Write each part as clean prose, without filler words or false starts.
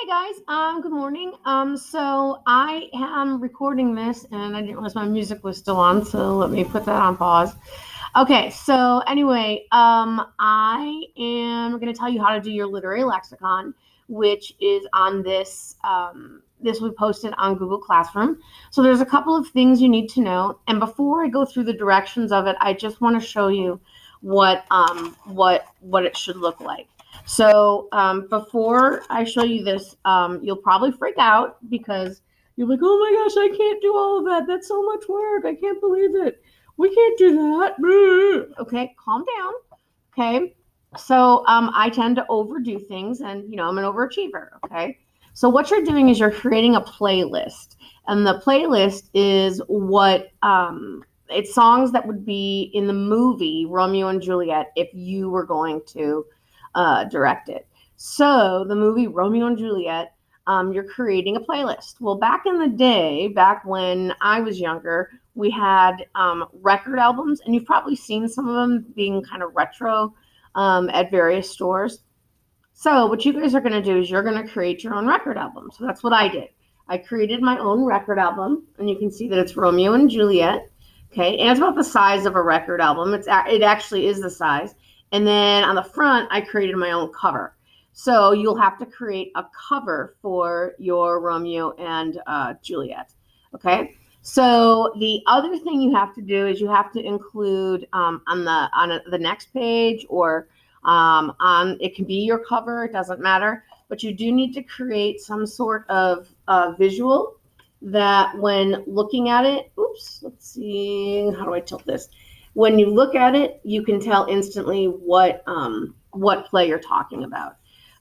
Hi guys, good morning. So I am recording this and I didn't realize my music was still on, so let me put that on pause. Okay, so anyway, I am going to tell you how to do your literary lexicon, which is on this we posted on Google Classroom. So there's a couple of things you need to know, and before I go through the directions of it, I just want to show you what it should look like. So before I show you this, you'll probably freak out because you're like, oh my gosh, I can't do all of that. That's so much work. I can't believe it. We can't do that. Okay, calm down. Okay. So I tend to overdo things and, I'm an overachiever. Okay. So what you're doing is you're creating a playlist. And the playlist is it's songs that would be in the movie Romeo and Juliet if you were going to direct it. So the movie Romeo and Juliet, you're creating a playlist. Well, back in the day, back when I was younger, we had record albums, and you've probably seen some of them being kind of retro at various stores. So what you guys are going to do is you're going to create your own record album. So that's what I did. I created my own record album, and you can see that it's Romeo and Juliet. Okay, and it's about the size of a record album. It actually is the size. And then on the front, I created my own cover. So you'll have to create a cover for your Romeo and Juliet. Okay. So the other thing you have to do is you have to include on the next page or on it can be your cover. It doesn't matter, but you do need to create some sort of visual that when looking at it. Oops. Let's see. How do I tilt this? When you look at it, you can tell instantly what play you're talking about,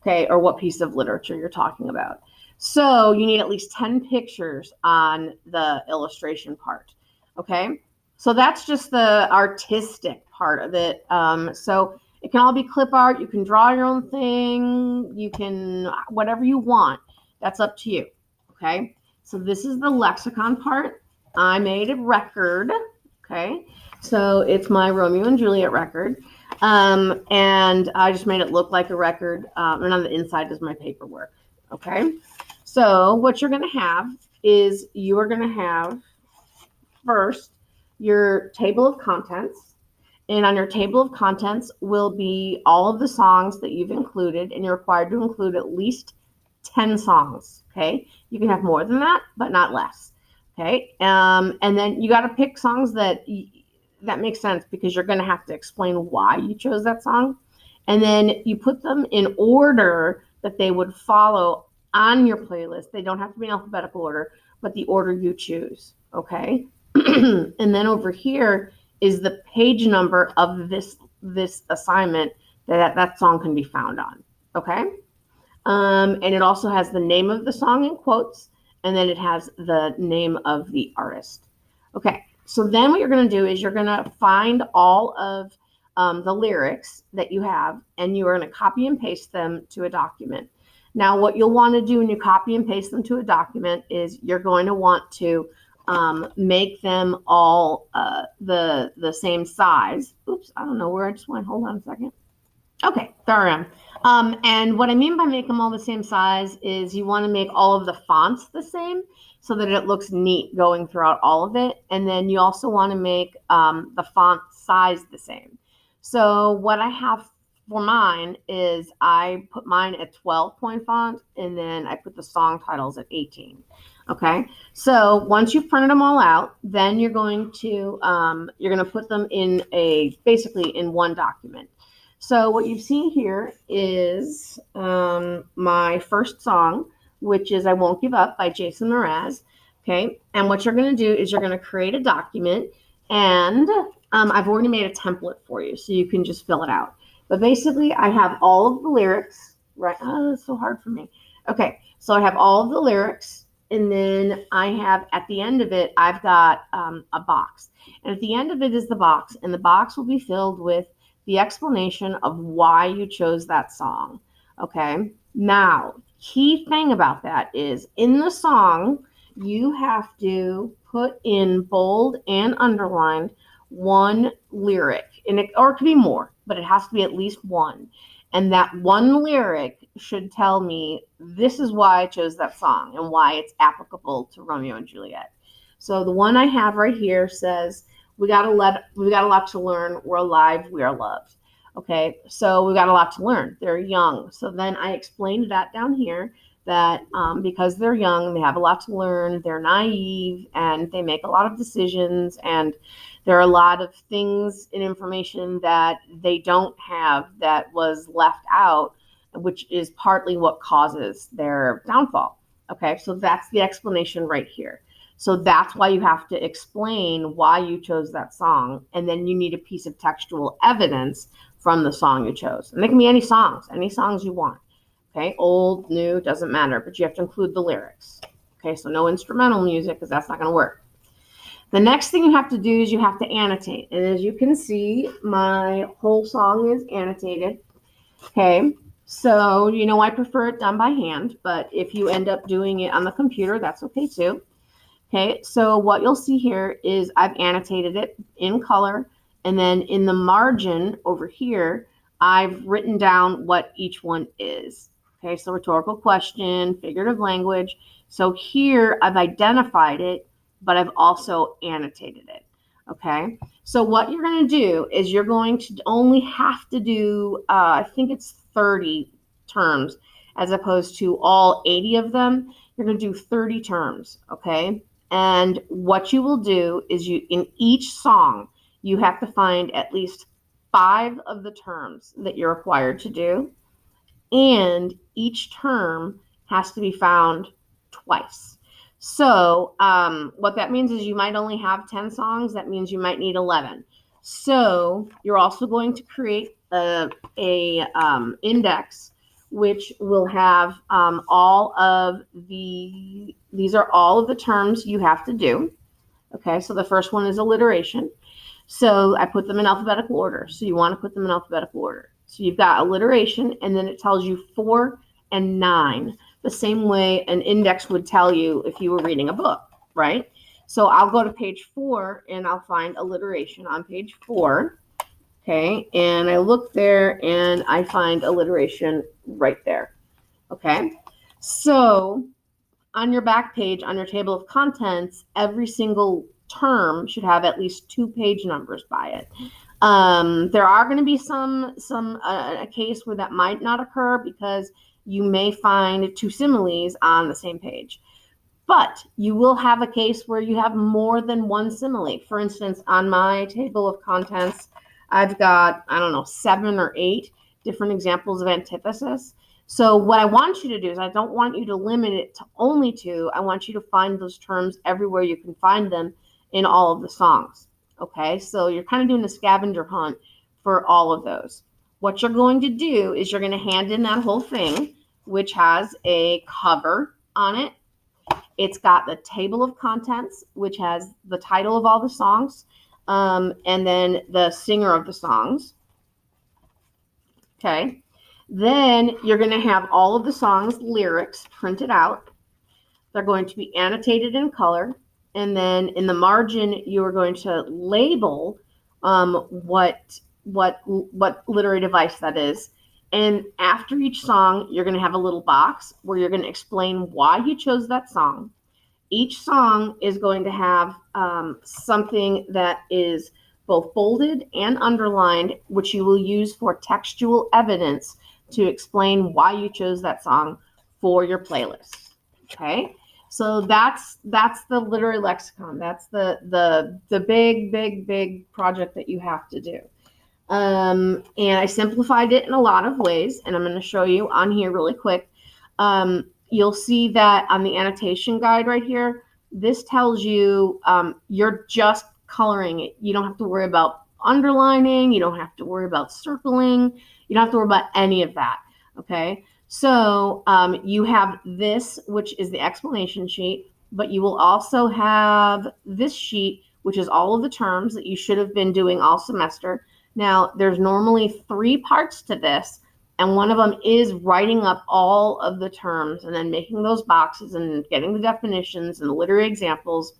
okay, or what piece of literature you're talking about. So you need at least 10 pictures on the illustration part, okay? So that's just the artistic part of it. So it can all be clip art. You can draw your own thing. You can, whatever you want. That's up to you, okay? So this is the lexicon part. I made a record, okay? So it's my Romeo and Juliet record. And I just made it look like a record. And on the inside is my paperwork. Okay. So what you're going to have is you are going to have first your table of contents. And on your table of contents will be all of the songs that you've included. And you're required to include at least 10 songs. Okay. You can have more than that, but not less. Okay. And then you got to pick songs that makes sense because you're going to have to explain why you chose that song. And then you put them in order that they would follow on your playlist. They don't have to be in alphabetical order, but the order you choose. Okay. And then over here is the page number of this assignment that song can be found on. Okay. And it also has the name of the song in quotes, and then it has the name of the artist. Okay. So then what you're going to do is you're going to find all of the lyrics that you have, and you are going to copy and paste them to a document. Now, what you'll want to do when you copy and paste them to a document is you're going to want to make them all the same size. Oops, I don't know where I just went. Hold on a second. Okay, there I am. And what I mean by make them all the same size is you want to make all of the fonts the same so that it looks neat going throughout all of it. And then you also want to make the font size the same. So what I have for mine is I put mine at 12-point font, and then I put the song titles at 18. Okay, so once you've printed them all out, then you're going to put them basically in one document. So what you see here is my first song, which is I Won't Give Up by Jason Mraz. Okay. And what you're going to do is you're going to create a document, and I've already made a template for you, so you can just fill it out. But basically, I have all of the lyrics, right? Oh, that's so hard for me. Okay. So I have all of the lyrics, and then I have at the end of it, I've got a box. And at the end of it is the box, and the box will be filled with the explanation of why you chose that song. Okay. Now, key thing about that is in the song, you have to put in bold and underlined one lyric, or it could be more, but it has to be at least one. And that one lyric should tell me this is why I chose that song and why it's applicable to Romeo and Juliet. So the one I have right here says, we got a lot to learn. We're alive. We are loved. Okay, so we got a lot to learn. They're young. So then I explained that down here, that because they're young, they have a lot to learn. They're naive and they make a lot of decisions, and there are a lot of things and information that they don't have that was left out, which is partly what causes their downfall. Okay, so that's the explanation right here. So that's why you have to explain why you chose that song, and then you need a piece of textual evidence from the song you chose. And they can be any songs you want. Okay, old, new, doesn't matter, but you have to include the lyrics. Okay, so no instrumental music because that's not going to work. The next thing you have to do is you have to annotate. And as you can see, my whole song is annotated. Okay, so I prefer it done by hand, but if you end up doing it on the computer, that's okay too. Okay, so what you'll see here is I've annotated it in color, and then in the margin over here, I've written down what each one is. Okay, so rhetorical question, figurative language. So here I've identified it, but I've also annotated it. Okay, so what you're going to do is you're going to only have to do, I think it's 30 terms, as opposed to all 80 of them. You're going to do 30 terms, okay? And what you will do is in each song, you have to find at least 5 of the terms that you're required to do. And each term has to be found twice. So what that means is you might only have 10 songs. That means you might need 11. So you're also going to create a index, which will have these are all of the terms you have to do. Okay, so the first one is alliteration. So I put them in alphabetical order. So you want to put them in alphabetical order. So you've got alliteration, and then it tells you 4 and 9, the same way an index would tell you if you were reading a book, right? So I'll go to page 4, and I'll find alliteration on page 4. Okay, and I look there, and I find alliteration right there. Okay, so on your back page, on your table of contents, every single term should have at least 2 page numbers by it. There are going to be a case where that might not occur because you may find 2 similes on the same page. But you will have a case where you have more than 1 simile. For instance, on my table of contents, I've got, 7 or 8 different examples of antithesis. So what I want you to do is I don't want you to limit it to only 2. I want you to find those terms everywhere you can find them in all of the songs. Okay, so you're kind of doing a scavenger hunt for all of those. What you're going to do is you're going to hand in that whole thing, which has a cover on it. It's got the table of contents, which has the title of all the songs, and then the singer of the songs. Okay. Then you're going to have all of the songs' lyrics printed out. They're going to be annotated in color. And then in the margin, you are going to label what literary device that is. And after each song, you're going to have a little box where you're going to explain why you chose that song. Each song is going to have something that is both bolded and underlined, which you will use for textual evidence to explain why you chose that song for your playlist. Okay, so that's the literary lexicon. That's the big project that you have to do. And I simplified it in a lot of ways, and I'm going to show you on here really quick. You'll see that on the annotation guide right here, this tells you you're just coloring it. You don't have to worry about underlining. You don't have to worry about circling. You don't have to worry about any of that. Okay, so you have this, which is the explanation sheet, but you will also have this sheet, which is all of the terms that you should have been doing all semester. Now, there's normally 3 parts to this, and one of them is writing up all of the terms and then making those boxes and getting the definitions and the literary examples.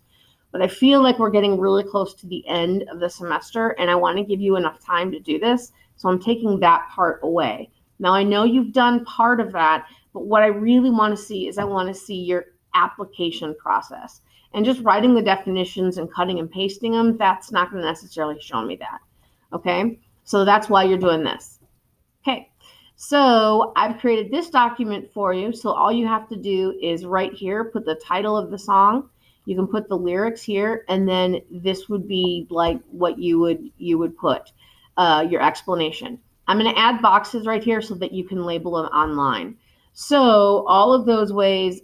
But I feel like we're getting really close to the end of the semester, and I want to give you enough time to do this, so I'm taking that part away. Now, I know you've done part of that, but what I really want to see is I want to see your application process. And just writing the definitions and cutting and pasting them, that's not going to necessarily show me that. Okay? So that's why you're doing this. Okay. So I've created this document for you. So all you have to do is right here, put the title of the song. You can put the lyrics here, and then this would be like what you would put your explanation. I'm going to add boxes right here so that you can label them online. So all of those ways,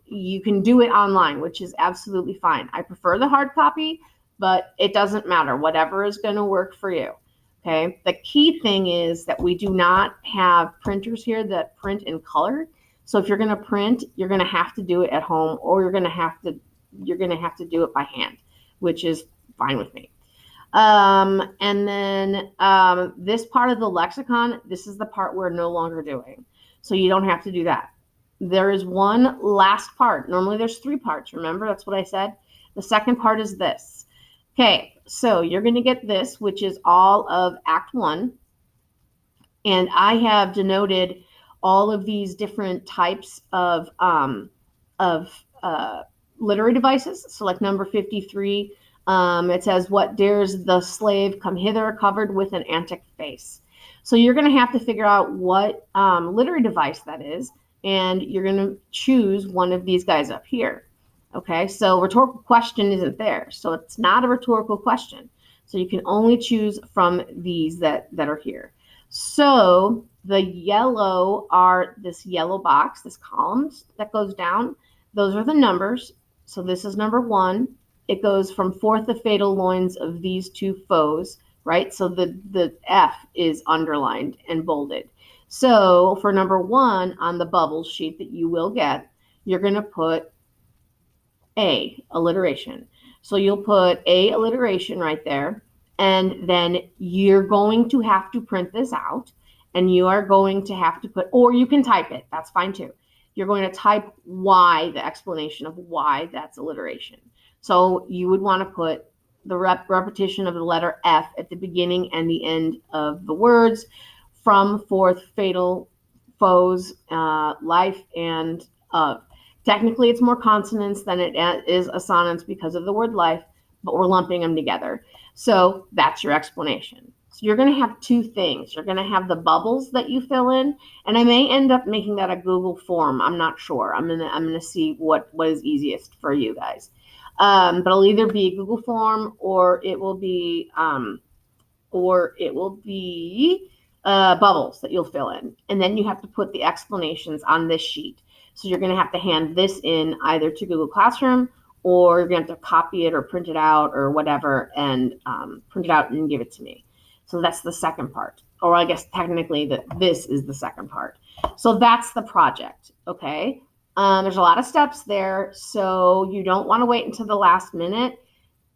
you can do it online, which is absolutely fine. I prefer the hard copy, but it doesn't matter. Whatever is going to work for you. Okay. The key thing is that we do not have printers here that print in color. So if you're going to print, you're going to have to do it at home, or you're going to have to do it by hand, which is fine with me. And then this part of the lexicon, this is the part we're no longer doing. So you don't have to do that. There is one last part. Normally there's 3 parts. Remember, that's what I said. The second part is this. Okay, so you're going to get this, which is all of Act 1. And I have denoted all of these different types of literary devices. So like number 53, it says, "What dares the slave come hither covered with an antic face?" So you're going to have to figure out what literary device that is, and you're going to choose one of these guys up here. Okay, so rhetorical question isn't there. So it's not a rhetorical question. So you can only choose from these that are here. So the yellow are this yellow box, this columns that goes down. Those are the numbers. So this is number 1. It goes from forth the fatal loins of these 2 foes, right? So the F is underlined and bolded. So for number 1 on the bubbles sheet that you will get, you're going to put A, alliteration. So you'll put A, alliteration right there, and then you're going to have to print this out, and you are going to have to put, or you can type it, that's fine too. You're going to type why, the explanation of why that's alliteration. So you would want to put the repetition of the letter F at the beginning and the end of the words, from forth fatal foes, life, and of. Technically, it's more consonants than it is assonance because of the word life, but we're lumping them together. So that's your explanation. So you're going to have 2 things. You're going to have the bubbles that you fill in, and I may end up making that a Google form. I'm not sure. I'm gonna see what is easiest for you guys. But it'll either be a Google form, or it will be bubbles that you'll fill in, and then you have to put the explanations on this sheet. So you're going to have to hand this in either to Google Classroom, or you're going to have to copy it or print it out or whatever, and print it out and give it to me. So that's the second part. Or I guess technically this is the second part. So that's the project, okay? There's a lot of steps there, so you don't want to wait until the last minute.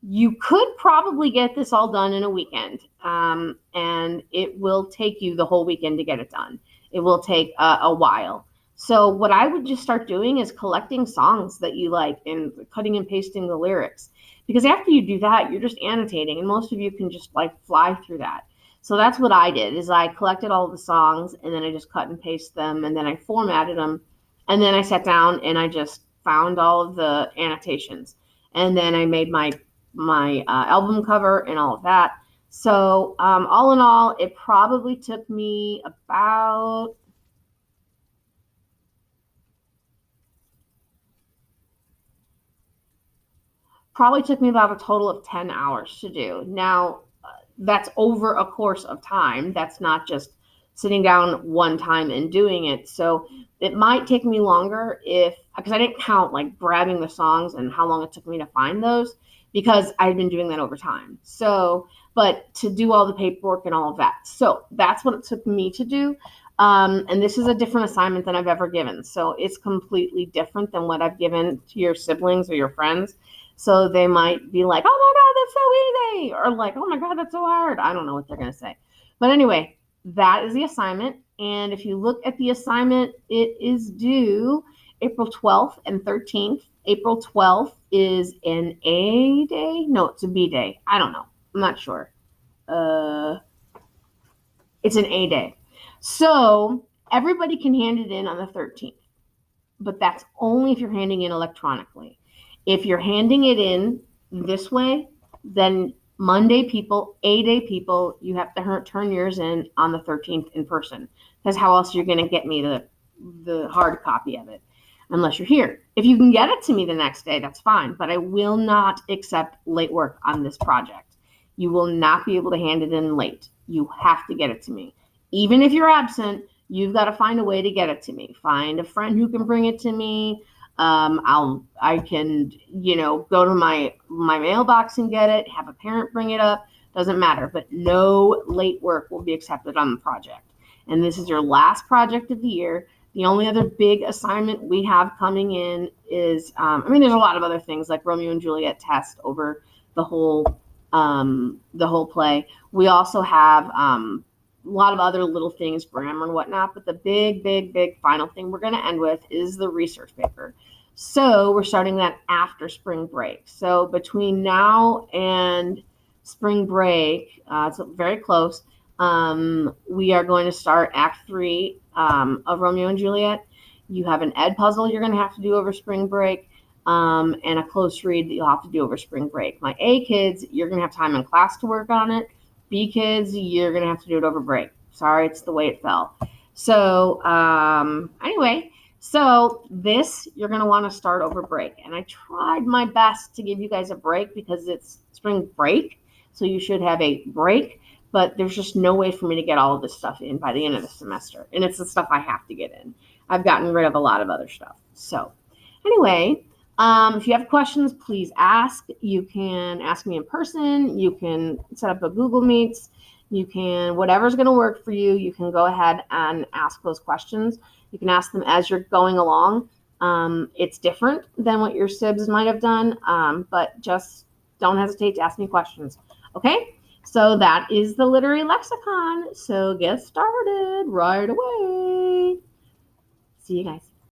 You could probably get this all done in a weekend, and it will take you the whole weekend to get it done. It will take a while. So what I would just start doing is collecting songs that you like and cutting and pasting the lyrics. Because after you do that, you're just annotating, and most of you can just like fly through that. So that's what I did, is I collected all the songs, and then I just cut and paste them, and then I formatted them, and then I sat down and I just found all of the annotations, and then I made my album cover and all of that. So all in all, it probably took me about a total of 10 hours to do. Now, that's over a course of time. That's not just sitting down one time and doing it. So it might take me longer because I didn't count like grabbing the songs and how long it took me to find those, because I've been doing that over time. So, but to do all the paperwork and all of that. So that's what it took me to do. And this is a different assignment than I've ever given. So it's completely different than what I've given to your siblings or your friends. So they might be like, "Oh my God, that's so easy," or like, "Oh my God, that's so hard." I don't know what they're going to say. But anyway, that is the assignment. And if you look at the assignment, it is due April 12th and 13th. April 12th is an A day. No, it's a B day. I don't know. I'm not sure. It's an A day. So everybody can hand it in on the 13th, but that's only if you're handing in electronically. If you're handing it in this way, then Monday people, A-Day people, you have to turn yours in on the 13th in person. Because how else are you going to get me the hard copy of it? Unless you're here. If you can get it to me the next day, that's fine. But I will not accept late work on this project. You will not be able to hand it in late. You have to get it to me. Even if you're absent, you've got to find a way to get it to me. Find a friend who can bring it to me. I can, go to my mailbox and get it, have a parent bring it up, doesn't matter, but no late work will be accepted on the project. And this is your last project of the year. The only other big assignment we have coming in is, there's a lot of other things like Romeo and Juliet test over the whole play. We also have, a lot of other little things, grammar and whatnot, but the big final thing we're going to end with is the research paper. So we're starting that after spring break. So between now and spring break, it's very close, we are going to start Act 3 of Romeo and Juliet. You have an ed puzzle you're going to have to do over spring break, and a close read that you'll have to do over spring break. My A kids, you're going to have time in class to work on it. B kids, you're going to have to do it over break. Sorry, it's the way it fell. So anyway, so this you're going to want to start over break. And I tried my best to give you guys a break because it's spring break. So you should have a break. But there's just no way for me to get all of this stuff in by the end of the semester. And it's the stuff I have to get in. I've gotten rid of a lot of other stuff. So anyway, if you have questions, please ask. You can ask me in person. You can set up a Google Meets. You can, whatever's going to work for you, you can go ahead and ask those questions. You can ask them as you're going along. It's different than what your SIBs might have done, but just don't hesitate to ask me questions. Okay? So that is the literary lexicon. So get started right away. See you guys.